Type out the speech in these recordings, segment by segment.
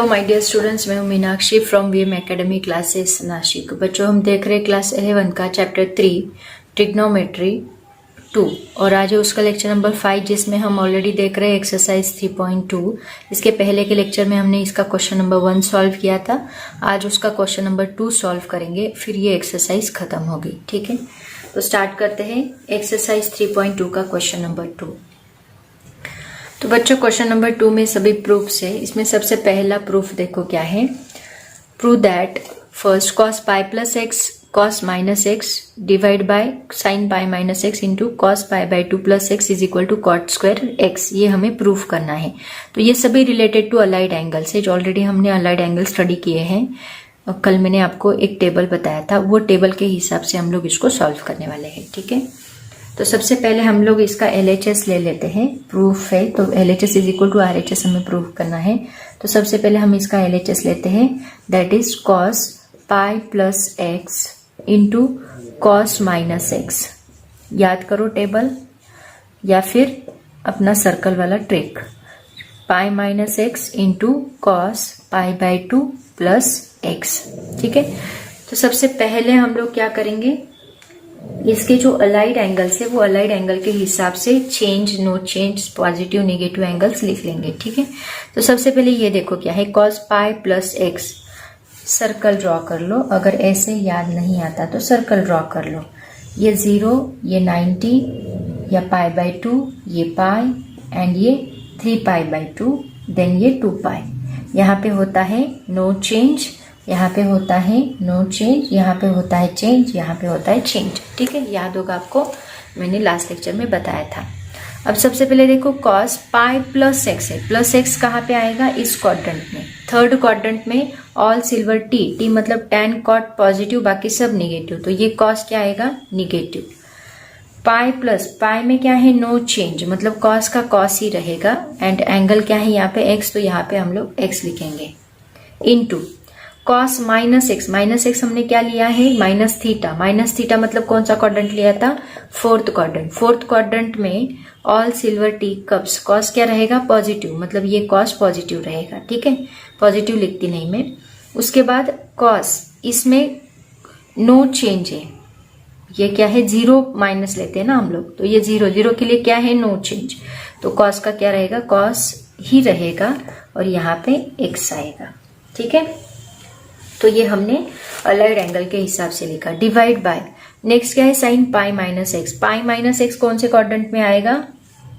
Hello my dear students, मैं हूं Meenakshi from VM academy classes Nashik. बच्चों, हम देख रहे हैं क्लास 11 का चैप्टर 3 ट्रिग्नोमेट्री 2 और आज है उसका लेक्चर नंबर 5 जिसमें हम ऑलरेडी देख रहे हैं एक्सरसाइज 3.2। इसके पहले के लेक्चर में हमने इसका क्वेश्चन नंबर 1 सॉल्व किया था। आज उसका क्वेश्चन नंबर 2 सॉल्व करेंगे, फिर ये एक्सरसाइज खत्म होगी। ठीक है, तो स्टार्ट करते हैं एक्सरसाइज 3.2 का क्वेश्चन नंबर 2। तो बच्चों, क्वेश्चन नंबर 2 में सभी प्रूफ्स है। इसमें सबसे पहला प्रूफ देखो क्या है। Prove that first cos pi plus x cos minus x divide by sine pi minus x into cos pi by 2 plus x is equal to cot square x. ये हमें प्रूफ करना है। तो ये सभी रिलेटेड टू अलाइड एंगल्स है, जो already हमने अलाइड एंगल स्टडी किए हैं। कल मैंने आपको एक टेबल बताया था, वो टेबल के हिसाब से हम लोग इसको सॉल्व करने वाले हैं। ठीक है, तो सबसे पहले हम लोग इसका LHS ले लेते हैं। प्रूफ है तो LHS is equal to RHS हमें प्रूफ करना है। तो सबसे पहले हम इसका LHS लेते हैं, that is cos pi plus x into cos minus x. याद करो टेबल या फिर अपना सर्कल वाला trick. Pi minus x into cos pi by 2 plus x. ठीक है, तो सबसे पहले हम लोग क्या करेंगे, इसके जो अलाइड एंगल्स है वो अलाइड एंगल के हिसाब से change, no change, positive negative angles लिख लेंगे। ठीक है, तो सबसे पहले ये देखो क्या है, cos pi plus x. Circle draw कर लो, अगर ऐसे याद नहीं आता तो सर्कल ड्रॉ कर लो। ये 0, ये 90 या पाई बाय 2, ये पाई एंड ये 3 पाई बाय 2, देन ये 2 पाई। यहाँ पे होता है नो चेंज, यहाँ पे होता है नो चेंज, यहाँ पे होता है चेंज, यहाँ पे होता है चेंज। ठीक है, याद होगा आपको, मैंने लास्ट लेक्चर में बताया था। अब सबसे पहले देखो कॉस पाई प्लस एक्स है। प्लस एक्स कहाँ पे आएगा, इस क्वाड्रेंट में, थर्ड क्वाड्रेंट में। ऑल सिल्वर टी मतलब टैन कॉट पॉजिटिव, बाकी सब निगेटिव। तो ये कॉस क्या आएगा, निगेटिव। पाई प्लस पाई में क्या है, नो चेंज, मतलब कॉस का कॉस ही रहेगा। एंड एंगल क्या है यहाँ पे एक्स, तो यहाँ पे हम लोग एक्स लिखेंगे। इनटू कॉस माइनस एक्स हमने क्या लिया है, माइनस थीटा। माइनस थीटा मतलब कौन सा क्वाड्रेंट लिया था, फोर्थ क्वाड्रेंट। फोर्थ क्वाड्रेंट में all silver T cups, cos क्या रहेगा, पॉजिटिव, मतलब ये कॉस पॉजिटिव रहेगा। ठीक है, पॉजिटिव लिखती नहीं मैं। उसके बाद कॉस, इसमें नो चेंज है, ये क्या है, 0 माइनस लेते हैं ना हम लोग, तो ये 0 के लिए क्या है, नो चेंज। तो कॉस का क्या रहेगा, कॉस ही रहेगा और यहाँ पे एक्स आएगा। ठीक है, तो ये हमने अलाइड एंगल के हिसाब से लिखा। डिवाइड बाय, नेक्स्ट क्या है, साइन पाई माइनस एक्स। पाई माइनस एक्स कौन से क्वाड्रेंट में आएगा,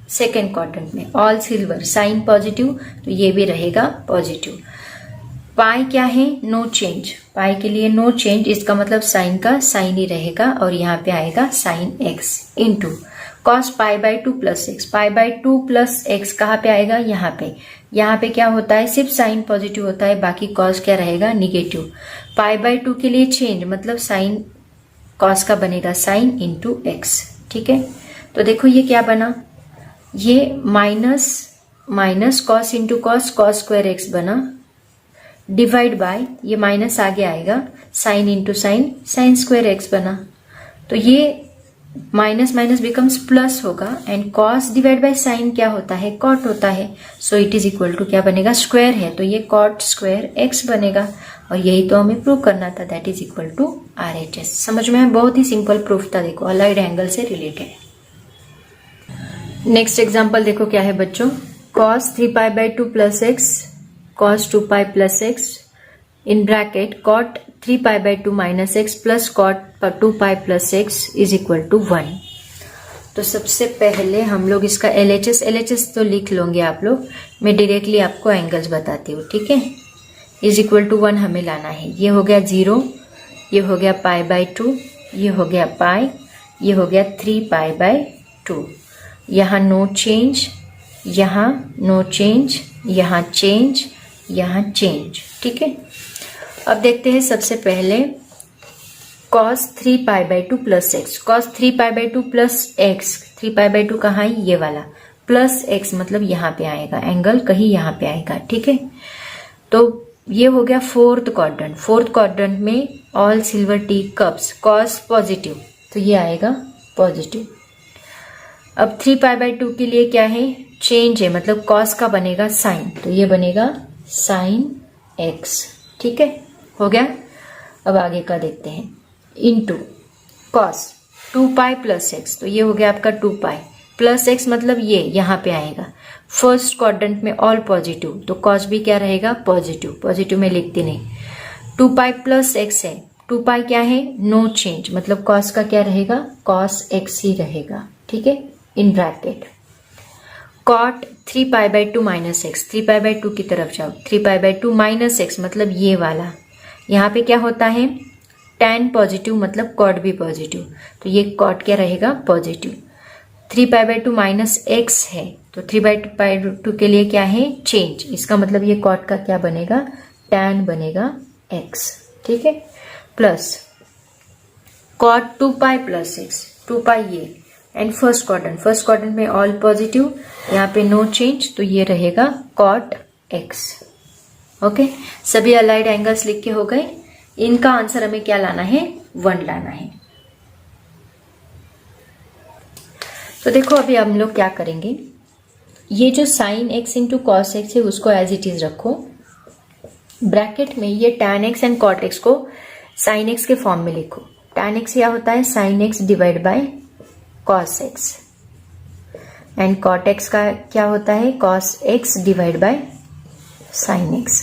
सेकेंड क्वाड्रेंट में। ऑल सिल्वर, साइन पॉजिटिव, तो ये भी रहेगा पॉजिटिव। पाई क्या है, नो चेंज, पाई के लिए नो चेंज, इसका मतलब साइन का साइन ही रहेगा और यहाँ पे आएगा sign x. Into cos pi by 2 plus x. Pi by 2 plus x कहाँ पे आएगा, यहाँ पे। यहाँ पे क्या होता है, सिर्फ साइन पॉजिटिव होता है, बाकी कॉस क्या रहेगा, निगेटिव। पाई बाय 2 के लिए चेंज, मतलब साइन कॉस का बनेगा साइन इंटू एक्स। ठीक है, तो देखो ये क्या बना, ये minus cos into cos, cos square x बना। डिवाइड बाय, ये माइनस आगे आएगा, sine into sine, sine square x बना। तो ये माइनस माइनस बिकम्स प्लस होगा and cos divide by sine क्या होता है, कॉट होता है। So it is equal to क्या बनेगा, स्क्वायर है तो ये कॉट स्क्वायर एक्स बनेगा। और यही तो हमें प्रूव करना था, that is equal to RHS। समझ में, बहुत ही सिंपल प्रूफ था। देखो अलाइड एंगल से रिलेटेड। नेक्स्ट एग्जाम्पल देखो क्या है बच्चों, cos 3 pi by 2 plus x cos 2 pi plus x in bracket cot 3 pi by 2 minus x plus cot 2 pi plus x is equal to 1। तो सबसे पहले हम लोग इसका LHS तो लिख लोगे आप लोग, मैं डायरेक्टली आपको एंगल्स बताती हूँ। ठीक है, इज इक्वल टू 1 हमें लाना है। ये हो गया 0, ये हो गया पाई बाय 2, ये हो गया पाई, ये हो गया 3 पाई बाय 2। यहाँ नो चेंज, यहाँ नो चेंज, यहाँ चेंज, यहाँ चेंज। ठीक है, अब देखते हैं सबसे पहले cos 3 pi by 2 plus x. cos 3 pi by 2 plus x, 3 pi by 2 कहाँ है, ये वाला, प्लस एक्स मतलब यहाँ पे आएगा, एंगल कहीं यहाँ पे आएगा। ठीक है, तो ये हो गया फोर्थ क्वाड्रेंट। फोर्थ क्वाड्रेंट में all silver T cups, cos positive, तो ये आएगा पॉजिटिव। अब 3 पाई बाय 2 के लिए क्या है, चेंज है, मतलब cos का बनेगा साइन, तो ये बनेगा साइन x। ठीक है, हो गया। अब आगे का देखते हैं। Into cos 2 pi plus x, तो ये हो गया आपका 2 पाई प्लस एक्स, मतलब ये यहाँ पे आएगा फर्स्ट क्वाड्रेंट में ऑल पॉजिटिव, तो cos भी क्या रहेगा पॉजिटिव, पॉजिटिव में लिखती नहीं। 2 पाई प्लस एक्स है, 2 पाई क्या है नो चेंज, मतलब cos का क्या रहेगा cos x ही रहेगा। ठीक है, in bracket cot 3 pi by 2 minus x, 3 pi by 2 की तरफ जाओ, 3 पाई बाई 2 माइनस एक्स, मतलब ये वाला यहाँ पे क्या होता है tan पॉजिटिव, मतलब cot भी पॉजिटिव, तो ये cot क्या रहेगा positive. 3 pi by 2 minus x है, तो 3 पाई 2 के लिए क्या है चेंज, इसका मतलब ये cot का क्या बनेगा tan बनेगा x। ठीक है, plus cot 2 pi plus x, 2 पाई ये, एंड फर्स्ट क्वाड्रेंट में ऑल पॉजिटिव, यहाँ पे नो चेंज, तो ये रहेगा cot x। ओके, सभी अलाइड एंगल्स लिख के हो गए। इनका आंसर हमें क्या लाना है 1 लाना है। तो देखो अभी हम लोग क्या करेंगे, ये जो sine x into cos x है उसको एज इट इज रखो, ब्रैकेट में ये tan x and cot x को साइन x के फॉर्म में लिखो। tan x क्या होता है sine x divide by cos x, and cot x का क्या होता है cos x divide by sine x।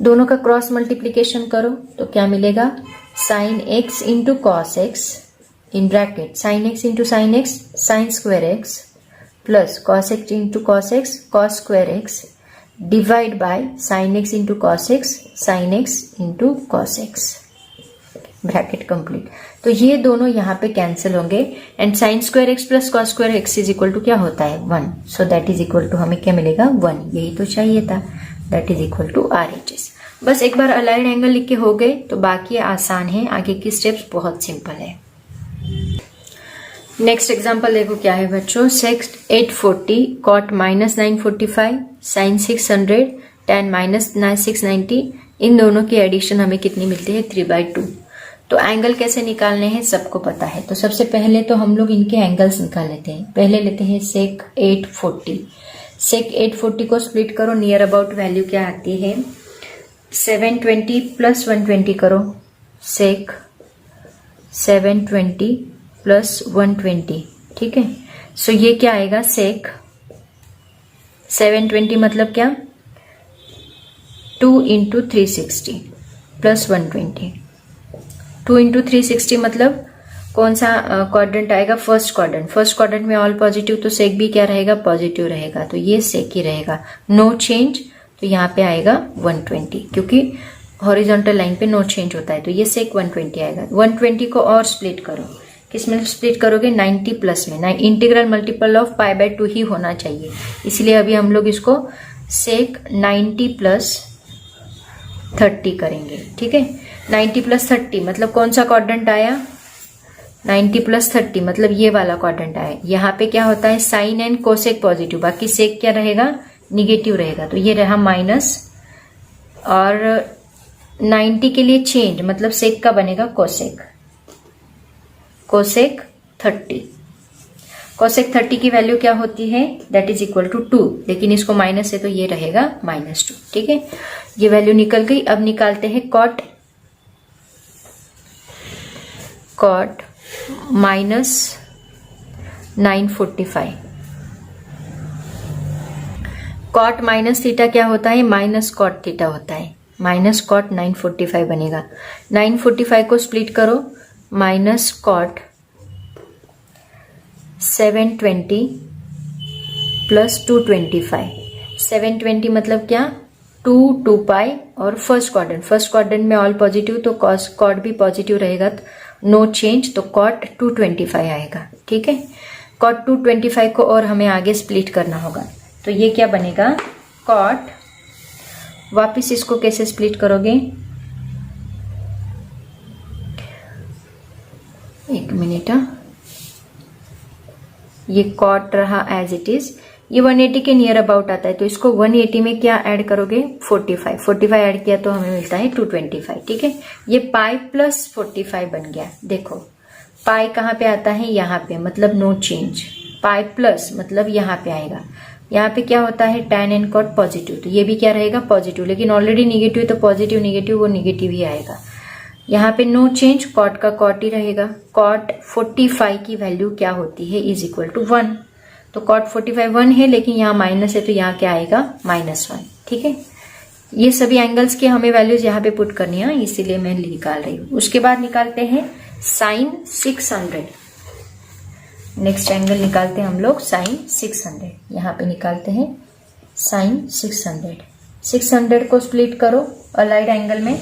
दोनों का क्रॉस मल्टीप्लीकेशन करो तो क्या मिलेगा sine x into cos x, in bracket sign x into sine x sine square x, plus cos x into cos x cos square x, divide by sine x into cos x sine x into cos x, bracket complete. तो ये दोनों यहाँ पे cancel होंगे, and sine square x plus cos square x is equal to क्या होता है 1, so that is equal to हमें क्या मिलेगा 1, यही तो चाहिए था, that is equal to RHS। बस एक बार अलाइड एंगल लिख के हो गए तो बाकी आसान है, आगे की स्टेप्स बहुत सिंपल है। नेक्स्ट एग्जांपल देखो क्या है बच्चों, sec 840 cot minus 945 sine 600 tan minus 690, इन दोनों की एडिशन हमें कितनी मिलती है 3/2। तो एंगल कैसे निकालने हैं सबको पता है, तो सबसे पहले तो हम लोग इनके एंगल्स निकाल लेते हैं। पहले लेते हैं सेक 840, सेक 840 को स्प्लिट करो, नियर अबाउट वैल्यू क्या आती है 720 प्लस 120 करो, सेक 720 प्लस 120। ठीक है, सो ये क्या आएगा सेक 720 मतलब क्या 2 इंटू 360 प्लस 120, 2 इंटू 360 मतलब कौन सा क्वाड्रेंट आएगा फर्स्ट क्वाड्रेंट में ऑल पॉजिटिव, तो सेक भी क्या रहेगा पॉजिटिव रहेगा, तो ये सेक ही रहेगा, नो चेंज, तो यहाँ पे आएगा 120, क्योंकि हॉरिजॉन्टल लाइन पे नो चेंज होता है, तो ये सेक 120 आएगा। 120 को और स्प्लिट करो, किसमें स्प्लिट करोगे 90 प्लस में, इंटीग्रल मल्टीपल ऑफ π/2 ही होना चाहिए, इसलिए अभी हम लोग इसको सेक 90 प्लस 30 करेंगे। ठीक है, 90 प्लस 30 मतलब कौन सा क्वाड्रेंट आया 90 प्लस 30 मतलब ये वाला क्वाड्रेंट आया। यहाँ पे क्या होता है साइन एंड कोसेक पॉजिटिव, बाकी सेक क्या रहेगा निगेटिव रहेगा, तो ये रहा माइनस, और 90 के लिए चेंज मतलब सेक का बनेगा कोसेक, कोसेक 30, कोसेक 30 की वैल्यू क्या होती है दैट इज इक्वल टू 2, लेकिन इसको माइनस है तो ये रहेगा -2। ठीक है, ये वैल्यू निकल गई। अब निकालते हैं cot minus 945, cot minus theta क्या होता है माइनस कॉट थीटा होता है, माइनस कॉट 945 बनेगा। 945 को स्प्लिट करो, माइनस कॉट 720 प्लस 225, 720 मतलब क्या 2 पाई, और फर्स्ट क्वाड्रेंट में ऑल पॉजिटिव, तो कॉट भी पॉजिटिव रहेगा, नो चेंज, तो कॉट 225 आएगा। ठीक है, कॉट 225 को और हमें आगे स्प्लिट करना होगा, तो ये क्या बनेगा कॉट, वापिस इसको कैसे स्प्लिट करोगे, एक मिनट, ये कॉट रहा एज इट इज, ये 180 के नियर अबाउट आता है, तो इसको 180 में क्या ऐड करोगे 45 ऐड किया तो हमें मिलता है 225। ठीक है, ये पाई प्लस 45 बन गया। देखो पाई कहाँ पे आता है यहाँ पे, मतलब नो चेंज, पाई प्लस मतलब यहाँ पे आएगा, यहाँ पे क्या होता है tan एंड cot पॉजिटिव, तो ये भी क्या रहेगा पॉजिटिव, लेकिन ऑलरेडी निगेटिव है तो पॉजिटिव निगेटिव वो निगेटिव ही आएगा। यहाँ पे नो चेंज, cot का cot ही रहेगा। cot 45 की वैल्यू क्या होती है इज इक्वल टू 1, तो cot 45 1 है, लेकिन यहाँ माइनस है तो यहाँ क्या आएगा -1। ठीक है, ये सभी एंगल्स के हमें वैल्यूज यहाँ पे पुट करनी है, इसीलिए मैं निकाल रही हूँ। उसके बाद निकालते हैं sin 600। नेक्स्ट एंगल निकालते हैं हम लोग sin 600। यहाँ पे निकालते हैं sin 600। 600 को स्प्लिट करो अलाइड एंगल में,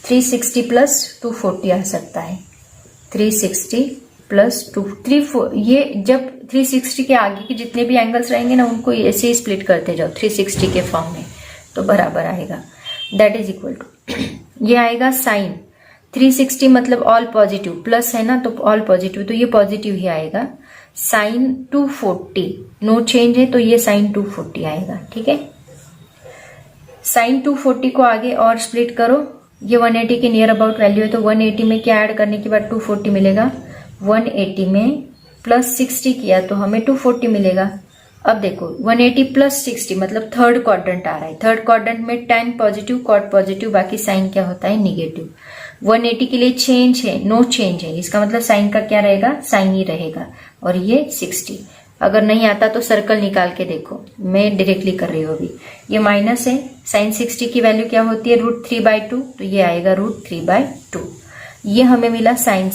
360 प्लस 240 आ सकता है। 360 प्लस 234, ये जब 360 के आगे के जितने भी एंगल्स रहेंगे ना उनको ऐसे ही स्प्लिट करते जाओ 360 के फॉर्म में, तो बराबर आएगा। दैट इज इक्वल टू, ये आएगा साइन 360 मतलब ऑल पॉजिटिव, प्लस है ना तो ऑल पॉजिटिव, तो ये पॉजिटिव ही आएगा। साइन 240 नो चेंज है तो ये साइन 240 आएगा। ठीक है, साइन 240 को आगे और स्प्लिट करो, ये 180 के नियर अबाउट वैल्यू है तो 180 में क्या ऐड करने के बाद 240 मिलेगा। 180 में प्लस 60 किया तो हमें 240 मिलेगा। अब देखो 180 प्लस 60 मतलब थर्ड क्वाड्रेंट आ रहा है। थर्ड क्वाड्रेंट में tan पॉजिटिव cot पॉजिटिव, बाकी साइन क्या होता है निगेटिव। 180 के लिए चेंज है, नो चेंज है, इसका मतलब साइन का क्या रहेगा, साइन ही रहेगा। और ये 60, अगर नहीं आता तो सर्कल निकाल के देखो, मैं डायरेक्टली कर रही हूँ अभी। ये माइनस है, साइन 60 की वैल्यू क्या होती है √3/2, तो ये आएगा √3/2। ये हमें मिला साइन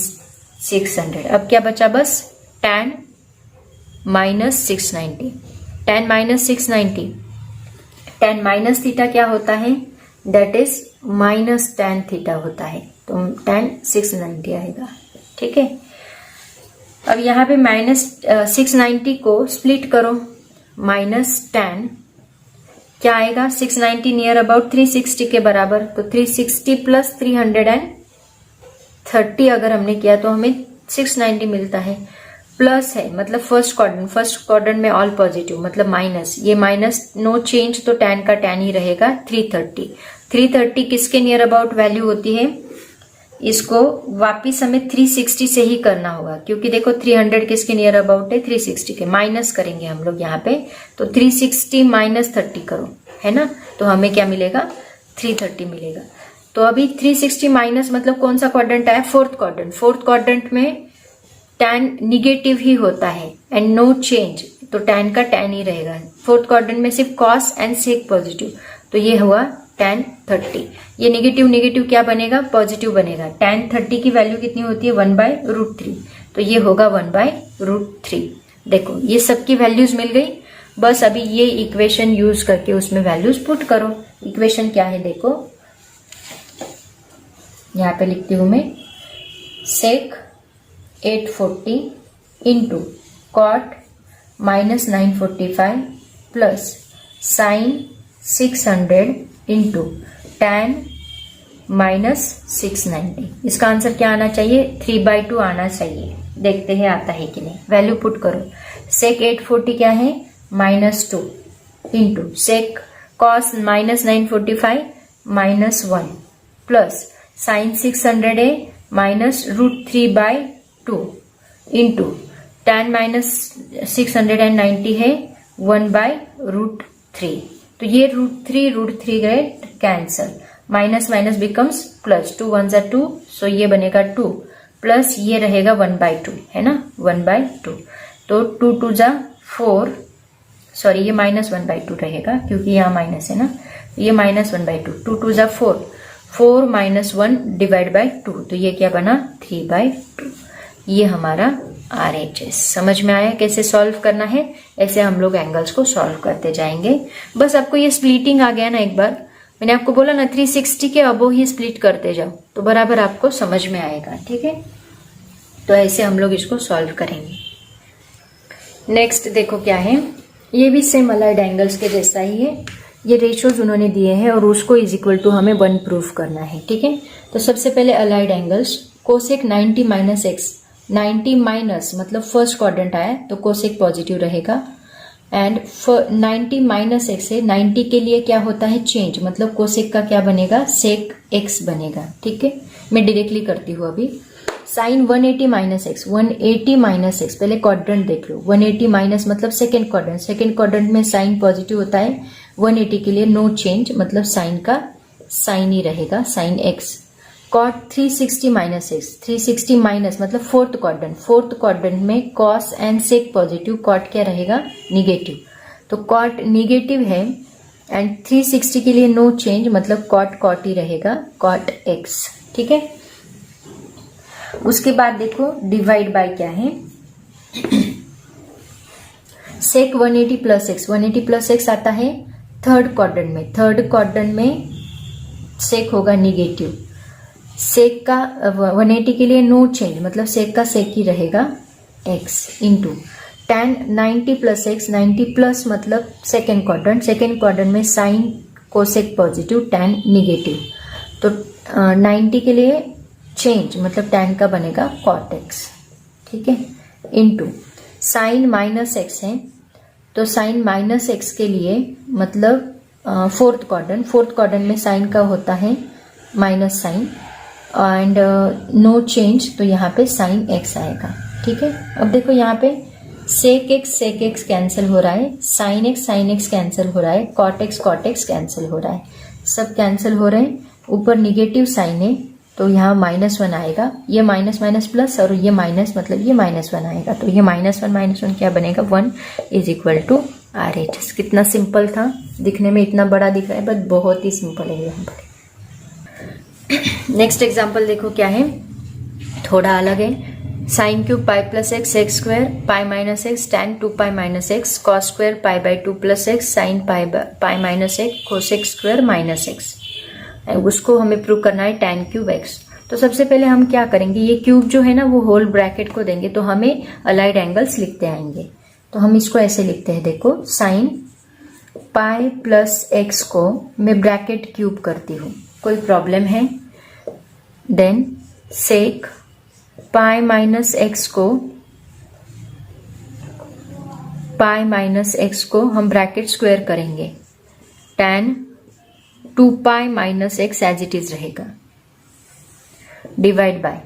600। अब क्या बचा बस tan -690। tan -690, tan minus theta क्या होता है, that is minus tan theta होता है, तो tan 690 आएगा। ठीक है, अब यहाँ पे -690 को स्प्लिट करो, माइनस tan क्या आएगा 690 नियर अबाउट 360 के बराबर, तो 360 प्लस 330 अगर हमने किया तो हमें 690 मिलता है। प्लस है मतलब फर्स्ट क्वाड्रेंट में ऑल पॉजिटिव मतलब माइनस, ये माइनस नो चेंज तो tan का tan ही रहेगा। 330 किसके नियर अबाउट वैल्यू होती है, इसको वापिस हमें 360 से ही करना होगा, क्योंकि देखो 300 किसके नियर अबाउट है 360 के, माइनस करेंगे हम लोग यहाँ पे, तो 360 माइनस 30 करो, है ना, तो हमें क्या मिलेगा 330 मिलेगा। तो अभी 360 माइनस मतलब कौन सा क्वाड्रेंट आया, फोर्थ क्वाड्रेंट में tan निगेटिव ही होता है एंड नो चेंज, तो tan का tan ही रहेगा। फोर्थ क्वाड्रेंट में सिर्फ cos एंड sec पॉजिटिव, तो ये हुआ tan 30। ये निगेटिव क्या बनेगा, पॉजिटिव बनेगा। tan 30 की वैल्यू कितनी होती है 1/√3, तो ये होगा 1/√3। देखो ये सबकी वैल्यूज मिल गई, बस अभी ये इक्वेशन यूज करके उसमें वैल्यूज पुट करो। इक्वेशन क्या है देखो, यहाँ पे लिखती हूं मैं, sec 840 into cot -945 plus sin 600 into tan -690। इसका आंसर क्या आना चाहिए, 3/2 आना चाहिए। देखते हैं आता है कि नहीं, वैल्यू पुट करो। sec 840 क्या है -2 into sec cos -945 -1 plus sin 600 है -√3/2 इंटू tan -690 है 1/√3। तो ये √3 गए cancel, minus minus becomes plus, 2 1 जा 2, सो ये बनेगा 2 प्लस ये रहेगा 1/2, है ना 1/2, तो 2 2 जा 4, सॉरी ये -1/2 रहेगा क्योंकि यहाँ माइनस है ना, ये -1/2, 2 2 जा 4, 4 - 1 डिवाइड बाई 2, तो ये क्या बना 3/2। ये हमारा RHS। समझ में आया कैसे सॉल्व करना है, ऐसे हम लोग एंगल्स को सॉल्व करते जाएंगे। बस आपको ये स्प्लिटिंग आ गया ना, एक बार मैंने आपको बोला ना 360 के अबो ही स्प्लिट करते जाओ तो बराबर आपको समझ में आएगा। ठीक है, तो ऐसे हम लोग इसको सॉल्व करेंगे। नेक्स्ट देखो क्या है, ये भी सेम अलाइड एंगल्स के जैसा ही है, ये रेशियोज उन्होंने दिए हैं और उसको इज इक्वल टू हमें 1 प्रूफ करना है। ठीक है, तो सबसे पहले allied angles, cosec 90 minus x, 90 minus मतलब फर्स्ट क्वाड्रेंट आया तो कोसेक पॉजिटिव रहेगा, एंड 90 माइनस एक्स है, 90 के लिए क्या होता है चेंज, मतलब कोसेक का क्या बनेगा सेक एक्स बनेगा। ठीक है, मैं डायरेक्टली करती हूँ अभी। Sine 180 minus x, 180 minus x, पहले क्वाड्रेंट देख लो, 180 माइनस मतलब सेकेंड क्वाड्रेंट, सेकेंड क्वाड्रेंट में साइन पॉजिटिव होता है, 180 के लिए नो चेंज मतलब साइन का साइन ही रहेगा, sine x. Cot 360 minus x, 360 minus मतलब फोर्थ क्वाड्रेंट, फोर्थ क्वाड्रेंट में cos and sec positive, cot क्या रहेगा निगेटिव, तो कॉट निगेटिव है एंड 360 के लिए नो चेंज मतलब कॉट कॉट ही रहेगा, कॉट एक्स। ठीक है, उसके बाद देखो डिवाइड बाय क्या है, सेक 180 प्लस एक्स, 180 प्लस एक्स आता है थर्ड क्वाड्रेंट में, थर्ड क्वाड्रेंट में सेक होगा निगेटिव, सेक का 180 के लिए नो चेंज मतलब सेक का सेक ही रहेगा x into tan 90 plus x, 90 plus मतलब सेकेंड क्वाड्रेंट, सेकेंड क्वाड्रेंट में sine cosec positive tan negative, तो 90 के लिए चेंज मतलब tan का बनेगा cot x। ठीक है, इंटू साइन माइनस एक्स है, तो साइन माइनस एक्स के लिए मतलब फोर्थ क्वाड्रेंट, फोर्थ क्वाड्रेंट में साइन का होता है minus sine and no change, तो यहाँ पे साइन एक्स आएगा। ठीक है, अब देखो यहाँ पे सेक एक्स कैंसिल हो रहा है, साइन एक्स कैंसिल हो रहा है, कॉट एक्स कैंसिल हो रहा है, सब कैंसिल हो रहे हैं, ऊपर निगेटिव साइन है तो यहाँ -1 आएगा, ये माइनस माइनस प्लस और ये माइनस मतलब ये -1 आएगा, तो ये -1 क्या बनेगा 1 इज इक्वल टू RH। कितना सिंपल था, दिखने में इतना बड़ा दिख रहा है बट बहुत ही सिंपल है यहाँ पर। नेक्स्ट एग्जाम्पल देखो क्या है, थोड़ा अलग है, sine cube pi plus x, x square pi minus x, tan 2 pi minus x, cos square pi by 2 plus x, sign pi minus x, cosec square minus x, उसको हमें प्रूव करना है टैन क्यूब एक्स। तो सबसे पहले हम क्या करेंगे, ये क्यूब जो है ना वो होल ब्रैकेट को देंगे तो हमें अलाइड एंगल्स लिखते आएंगे, तो हम इसको ऐसे लिखते हैं, देखो साइन पाई प्लस एक्स को मैं ब्रैकेट क्यूब करती हूँ, कोई प्रॉब्लम है, then sec pi minus x को हम ब्रैकेट स्क्वायर करेंगे, tan 2 pi minus x as it is रहेगा, divide by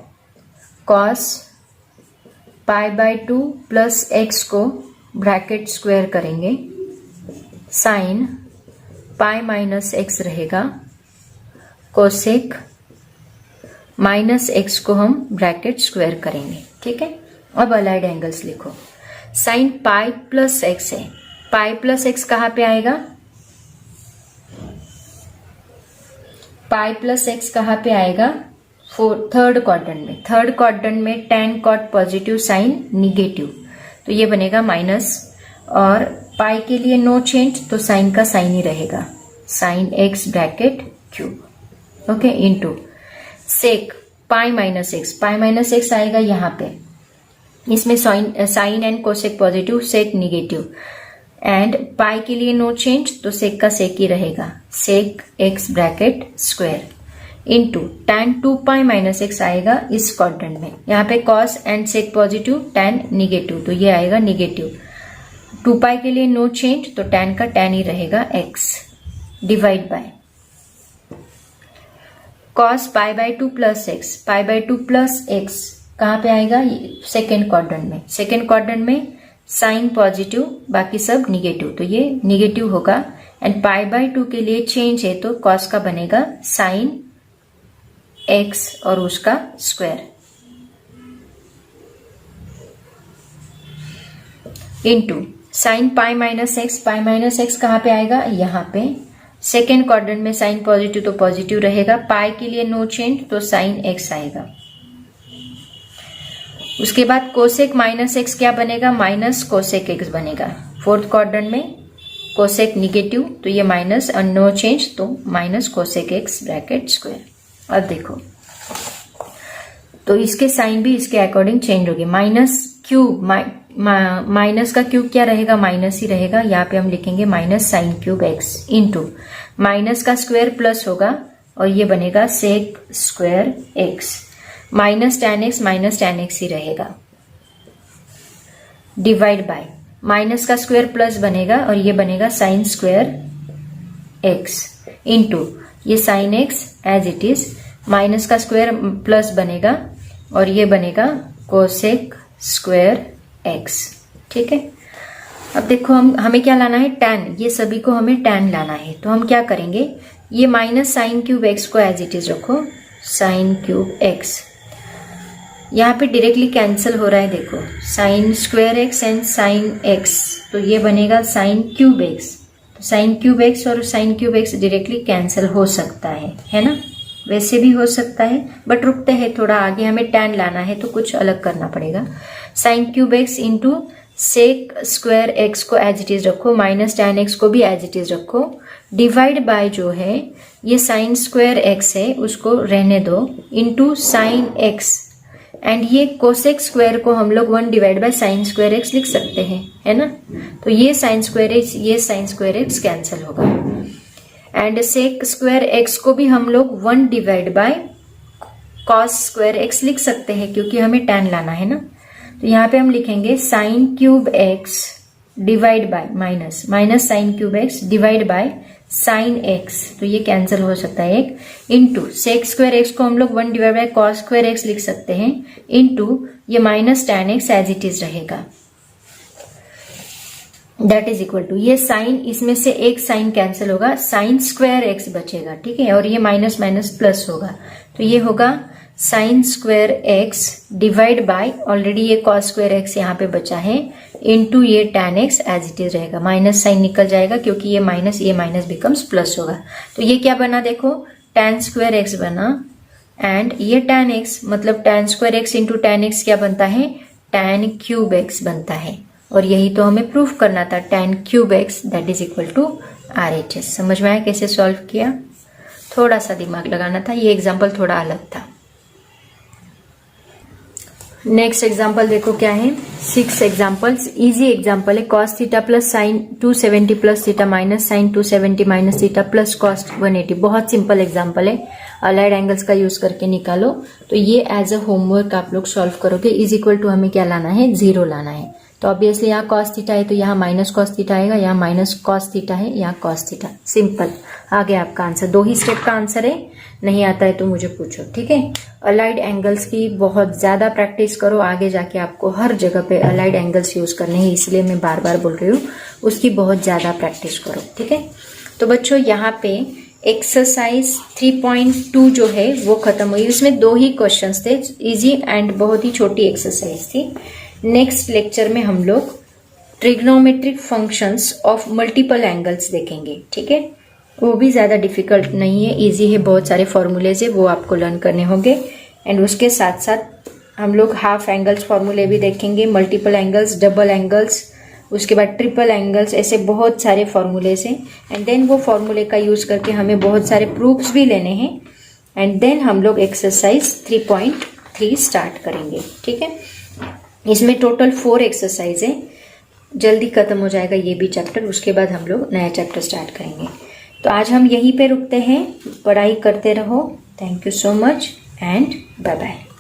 cos pi by 2 plus x को ब्रैकेट स्क्वायर करेंगे, साइन पाई माइनस एक्स रहेगा, कोसेक माइनस एक्स को हम ब्रैकेट स्क्वायर करेंगे। ठीक है, अब अलाइड एंगल्स लिखो, साइन पाई प्लस एक्स है, पाई प्लस एक्स कहां पे आएगा, पाई प्लस एक्स कहां पे आएगा थर्ड क्वाड्रेंट में, थर्ड क्वाड्रेंट में tan cot positive sine negative, तो ये बनेगा माइनस, और पाई के लिए नो चेंज तो साइन का साइन ही रहेगा, sine x bracket cube. Okay, into sec pi minus x आएगा यहाँ पे, इसमें sine and cosec positive, sec negative, and pi के लिए नो चेंज तो सेक का सेक ही रहेगा, sec x bracket square, into tan 2 pi minus x आएगा इस क्वाड्रेंट में, यहाँ पे cos and sec positive, tan negative, तो ये आएगा निगेटिव, 2 पाई के लिए नो चेंज तो tan का tan ही रहेगा x, divide by cos pi by 2 plus x, pi by 2 plus x कहाँ पे आएगा, सेकेंड क्वाड्रेंट में, सेकेंड क्वाड्रेंट में साइन पॉजिटिव बाकी सब निगेटिव, तो ये निगेटिव होगा, एंड पाई बाई 2 के लिए चेंज है तो कॉस का बनेगा साइन एक्स और उसका square, into sine pi minus x कहाँ पे आएगा, यहाँ पे सेकेंड क्वाड्रेंट में साइन पॉजिटिव तो पॉजिटिव रहेगा, पाई के लिए नो चेंज तो साइन एक्स आएगा, उसके बाद कोसेक माइनस एक्स क्या बनेगा, माइनस कोसेक एक्स बनेगा, फोर्थ क्वाड्रेंट में कोसेक निगेटिव तो ये माइनस और नो चेंज तो minus cosec x bracket square. अब देखो तो इसके साइन भी इसके अकॉर्डिंग चेंज होगी, माइनस क्यूब, माइनस का क्यूब क्या रहेगा, माइनस ही रहेगा, यहाँ पे हम लिखेंगे minus sine cube x, into minus का स्क्वायर प्लस होगा और ये बनेगा sec square x, minus tan x ही रहेगा, डिवाइड बाय माइनस का स्क्वायर प्लस बनेगा और ये बनेगा साइन स्क्वायर एक्स, इंटू ये sine x as it is, minus का स्क्वायर प्लस बनेगा, और ये बनेगा कोसेक स्क्वायर एक्स। ठीक है, अब देखो हमें क्या लाना है, tan। ये सभी को हमें tan लाना है, तो हम क्या करेंगे, ये माइनस साइन क्यूब एक्स को एज इट इज रखो, साइन क्यूब एक्स। यहाँ पे डायरेक्टली कैंसिल हो रहा है, देखो sign square x and sine x, तो ये बनेगा साइन क्यूब एक्स। तो साइन क्यूब एक्स और sign cube x directly cancel हो सकता है ना, वैसे भी हो सकता है, बट रुकते हैं थोड़ा आगे, हमें tan लाना है तो कुछ अलग करना पड़ेगा। Sine cube x into sec square x को एज इट इज रखो, माइनस tan एक्स को भी एज इट इज रखो, डिवाइड बाय जो है ये साइन स्क्वायर एक्स है उसको रहने दो, इंटू साइन एक्स, एंड ये कोसेक स्क्वायर को हम लोग 1 divide by sign square x लिख सकते हैं, है ना। तो ये साइन स्क्वायर एक्स, ये साइन स्क्वायर एक्स कैंसिल होगा, एंड सेक स्क्वायर एक्स को भी हम लोग 1 divide by cos square x लिख सकते हैं, क्योंकि हमें tan लाना है ना। तो यहाँ पे हम लिखेंगे sign cube x divide by minus sine cube x divide by sine x, तो ये कैंसिल हो सकता है एक, इंटू सेक स्क्वायर एक्स को हम लोग 1 divide by cos square x लिख सकते हैं, इंटू ये minus tan x as it is रहेगा, दैट इज इक्वल टू, ये साइन, इसमें से एक साइन कैंसिल होगा, साइन स्क्वायर एक्स बचेगा। ठीक है, और ये माइनस माइनस प्लस होगा, तो ये होगा sine square x divide by, already ये कॉस स्क्वायर एक्स यहाँ पे बचा है, इंटू ये tan x as it is रहेगा, माइनस साइन निकल जाएगा क्योंकि ये माइनस बिकम्स प्लस होगा। तो ये क्या बना, देखो tan स्क्वायर एक्स बना, एंड ये tan एक्स, मतलब tan square x into tan x क्या बनता है, tan क्यूब एक्स बनता है, और यही तो हमें प्रूफ करना था, tan cube x that is equal to RHS। समझ में आया कैसे सॉल्व किया, थोड़ा सा दिमाग लगाना था, ये एग्जाम्पल थोड़ा अलग था। नेक्स्ट एग्जाम्पल देखो क्या है, 6 एग्जाम्पल्स, इजी एग्जाम्पल है, cos theta plus sine 270 plus theta minus sine 270 minus theta plus cos 180। बहुत सिंपल एग्जाम्पल है, अलाइड एंगल्स का यूज करके निकालो। तो ये एज अ होमवर्क आप लोग सॉल्व करोगे। इज इक्वल टू हमें क्या लाना है, 0 लाना है। तो ऑब्वियसली यहाँ cos थीटा है तो यहाँ माइनस कॉस थीटा आएगा, यहाँ माइनस कॉस थीटा है, यहाँ cos थीटा। सिंपल, आ गया आपका आंसर। 2 ही स्टेप का आंसर है, नहीं आता है तो मुझे पूछो, ठीक है। अलाइड एंगल्स की बहुत ज्यादा प्रैक्टिस करो, आगे जाके आपको हर जगह पे अलाइड एंगल्स यूज करने हैं, इसलिए मैं बार बार बोल रही हूँ, उसकी बहुत ज्यादा प्रैक्टिस करो, ठीक है। तो बच्चों यहाँ पे एक्सरसाइज 3.2 जो है वो खत्म हुई। इसमें 2 ही क्वेश्चंस थे, इजी एंड बहुत ही छोटी एक्सरसाइज थी। नेक्स्ट लेक्चर में हम लोग trigonometric functions of multiple angles देखेंगे, ठीक है। वो भी ज्यादा डिफिकल्ट नहीं है, इजी है, बहुत सारे फॉर्मूलेज है वो आपको लर्न करने होंगे। एंड उसके साथ साथ हम लोग हाफ एंगल्स फॉर्मूले भी देखेंगे, मल्टीपल एंगल्स, डबल एंगल्स, उसके बाद ट्रिपल एंगल्स, ऐसे बहुत सारे फॉर्मूलेज हैं। एंड देन वो फॉर्मूले का यूज करके हमें बहुत सारे प्रूफ्स भी लेने हैं। एंड देन हम लोग एक्सरसाइज 3.3 स्टार्ट करेंगे, ठीक है। इसमें टोटल 4 एक्सरसाइज है, जल्दी खत्म हो जाएगा ये भी चैप्टर, उसके बाद हम लोग नया चैप्टर स्टार्ट करेंगे। तो आज हम यहीं पे रुकते हैं, पढ़ाई करते रहो। Thank you so much and bye bye.